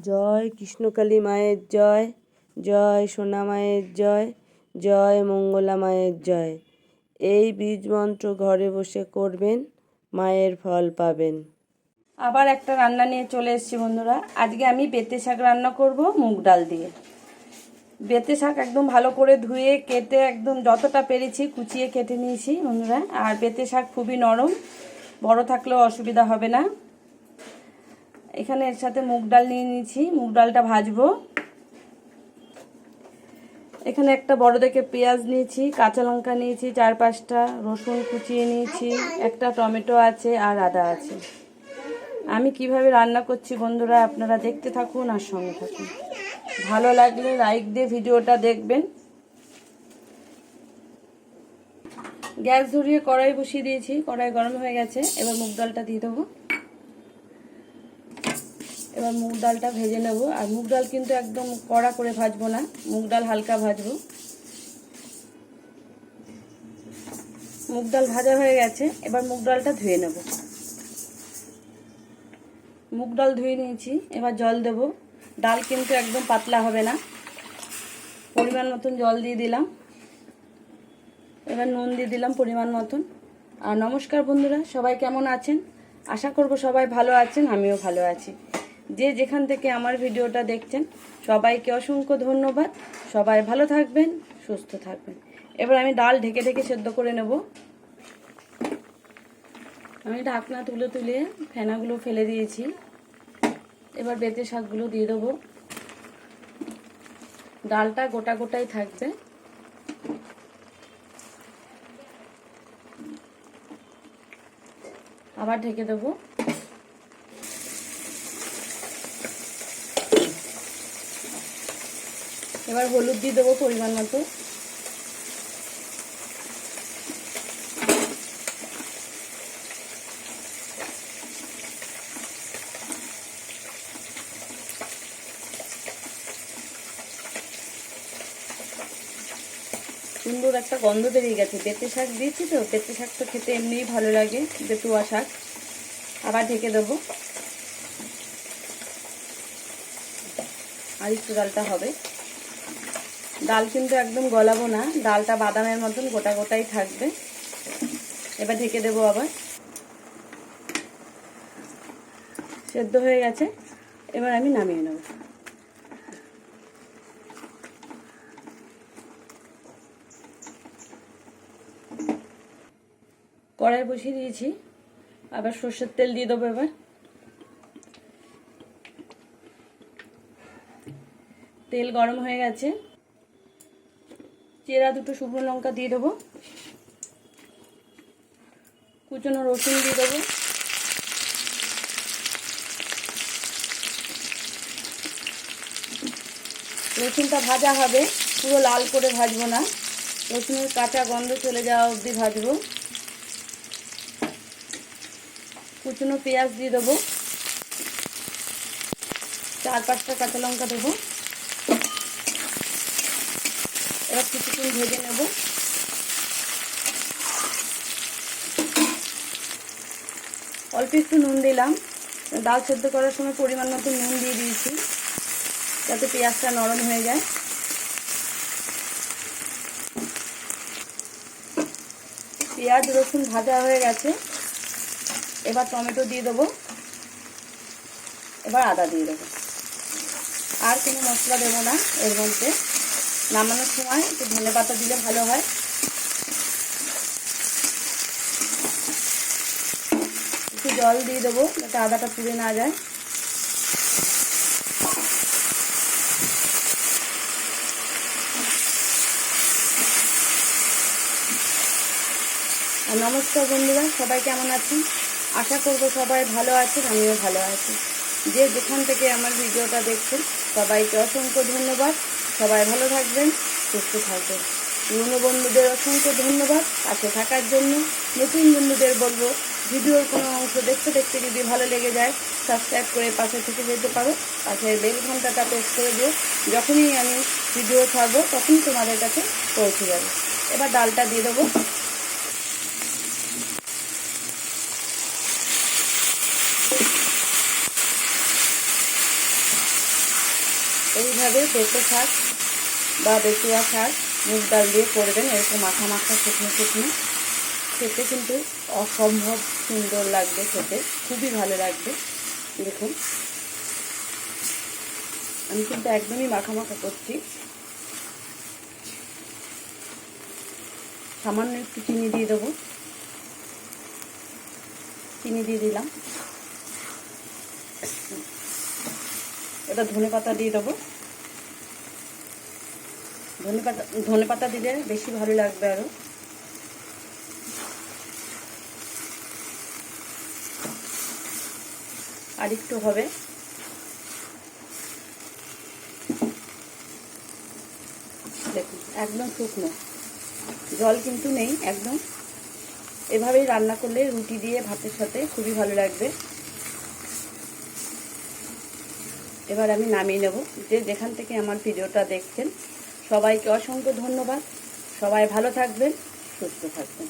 জয় কৃষ্ণকালী মায়ের জয়, জয় সোনা মায়ের জয়, জয় মঙ্গলা মায়ের জয়। এই বীজ মন্ত্র ঘরে বসে করবেন, মায়ের ফল পাবেন। আবার একটা রান্না নিয়ে চলে এসেছি বন্ধুরা। আজকে আমি বেতে শাক রান্না করব মুগ ডাল দিয়ে। বেতে শাক একদম ভালো করে ধুয়ে কেটে একদম যতটা পেরেছি কুচিয়ে কেটে নিয়েছি বন্ধুরা। আর বেতে শাক খুবই নরম, বড় থাকলেও অসুবিধা হবে না। এখানে এর সাথে মুগ ডাল নিয়ে নিয়েছি, মুগ ডালটা ভাজবো। এখানে একটা বড় দেখে পেঁয়াজ নিয়েছি, কাঁচা লঙ্কা নিয়েছি 4-5টা, রসুন কুচিয়ে নিয়েছি, একটা টমেটো আছে আর আদা আছে। আমি কিভাবে রান্না করছি বন্ধুরা আপনারা দেখতে থাকুন আর সঙ্গে থাকুন। ভালো লাগলে লাইক দিয়ে ভিডিওটা দেখবেন। গ্যাস ধরিয়ে কড়াই বসিয়ে দিয়েছি, কড়াই গরম হয়ে গেছে। এবার মুগ ডালটা দিয়ে দেবো। এবার মুগ ডালটা ভেজে নেব। আর মুগ ডাল কিন্তু একদম কড়া করে ভাজবো না, মুগ ডাল হালকা ভাজবো। মুগ ডাল ভাজা হয়ে গেছে, এবার মুগ ডালটা ধুয়ে নেব। মুগ ডাল ধুয়ে নিয়েছি, এবার জল দেব। ডাল কিন্তু একদম পাতলা হবে না, পরিমাণ মতন জল দিয়ে দিলাম। এবার নুন দিয়ে দিলাম পরিমাণ মতন। আর নমস্কার বন্ধুরা, সবাই কেমন আছেন? আশা করব সবাই ভালো আছেন, আমিও ভালো আছি। যে যেখান থেকে আমার ভিডিওটা দেখছেন সবাইকে অসংখ্য ধন্যবাদ। সবাই ভালো থাকবেন, সুস্থ থাকবেন। এবার আমি ডাল ঢেকে ঢেকে সেদ্ধ করে নেব। আমি ঢাকনা তুলে তুলে ফেনাগুলো ফেলে দিয়েছি। এবার বেতে শাকগুলো দিয়ে দেবো। ডালটা গোটা গোটাই থাকবে। আবার ঢেকে দেবো। এবার হলুদ দিয়ে দেবো পরিমাণ মতো। সুন্দর একটা গন্ধ বেরিয়ে গেছে। বেতে শাক দিয়েছি তো, বেতে শাকটা খেতে এমনিই ভালো লাগে, বেতুয়া শাক। আবার ঢেকে দেবো। আর একটু ডালটা হবে। ডাল কিন্তু একদম গলাবো না, ডালটা বাদামের মতন গোটা গোটাই থাকবে। এবার ঢেকে দেবো আবার। সেদ্ধ হয়ে গেছে, এবার আমি নামিয়ে নেব। কড়াই বসিয়ে দিয়েছি, আবার সর্ষের তেল দিয়ে দেবো। এবার তেল গরম হয়ে গেছে, চেরা 2টো শুকনো লঙ্কা দিয়ে দেবো, কুচনো রসুন দিয়ে দেবো, রসুনটা ভাজা হবে, পুরো লাল করে ভাজবো না, রসুনের কাঁচা গন্ধ চলে যাওয়া অবধি ভাজবো। কুচনো পেঁয়াজ দিয়ে দেবো, 4-5টা কাঁচা লঙ্কা দেবো। এবার কিছুক্ষণ ভেজে নেব। অল্প একটু নুন দিলাম, ডাল সেদ্ধ করার সময় পরিমাণ মতো নুন দিয়ে দিয়েছি যাতে পেঁয়াজটা নরম হয়ে যায়। পেঁয়াজ রসুন ভাজা হয়ে গেছে, এবার টমেটো দিয়ে দেবো, এবার আদা দিয়ে দেবো। আর কোনো মশলা দেবো না এর মধ্যে। নামানোর সময় একটু ধনেপাতা দিলে ভালো হয়। একটু জল দিয়ে দেবো যাতে আদাটা পুড়ে না যায়। আর নমস্কার বন্ধুরা, সবাই কেমন আছেন? আশা করব সবাই ভালো আছেন, আমিও ভালো আছি। যে যেখান থেকে আমার ভিডিওটা দেখছেন সবাইকে অসংখ্য ধন্যবাদ। সবাই ভালো থাকবেন, সুস্থ থাকবেন। পুরনো বন্ধুদের অসংখ্য ধন্যবাদ পাশে থাকার জন্য। নতুন বন্ধুদের বলবো ভিডিওর কোনো অংশ দেখতে দেখতে যদি ভালো লেগে যায় সাবস্ক্রাইব করে পাশে থেকে যেতে পারো। পাশের বেল ঘন্টাটা প্রেস করে দিও, যখনই আমি ভিডিও ছাড়বো তখনই তোমাদের কাছে পৌঁছে যাবে। এবার ডালটা দিয়ে দেবো। এইভাবে পেঁপে শাক বা বেতুয়া শাক মুগ ডাল দিয়ে করবেন, এরকম মাখা মাখা শুকনো শুকনো, খেতে কিন্তু অসম্ভব সুন্দর লাগবে, খেতে খুবই ভালো লাগবে। দেখুন আমি কিন্তু একদমই মাখা মাখা করছি। সামান্য একটু চিনি দিয়ে দেবো, চিনি দিয়ে দিলাম। এবার ধনেপাতা দিয়ে দেবো। ধনেপাতা দিলে বেশি ভালো লাগবে আরও। আর একটু হবে। দেখুন একদম শুকনো, জল কিন্তু নেই একদম। এভাবেই রান্না করলে রুটি দিয়ে ভাতের সাথে খুবই ভালো লাগবে। এবার আমি নামিয়ে নেব। যে যেখান থেকে আমার ভিডিওটা দেখছেন সবাইকে অসংখ্য ধন্যবাদ। সবাই ভালো থাকবেন, সুস্থ থাকবেন।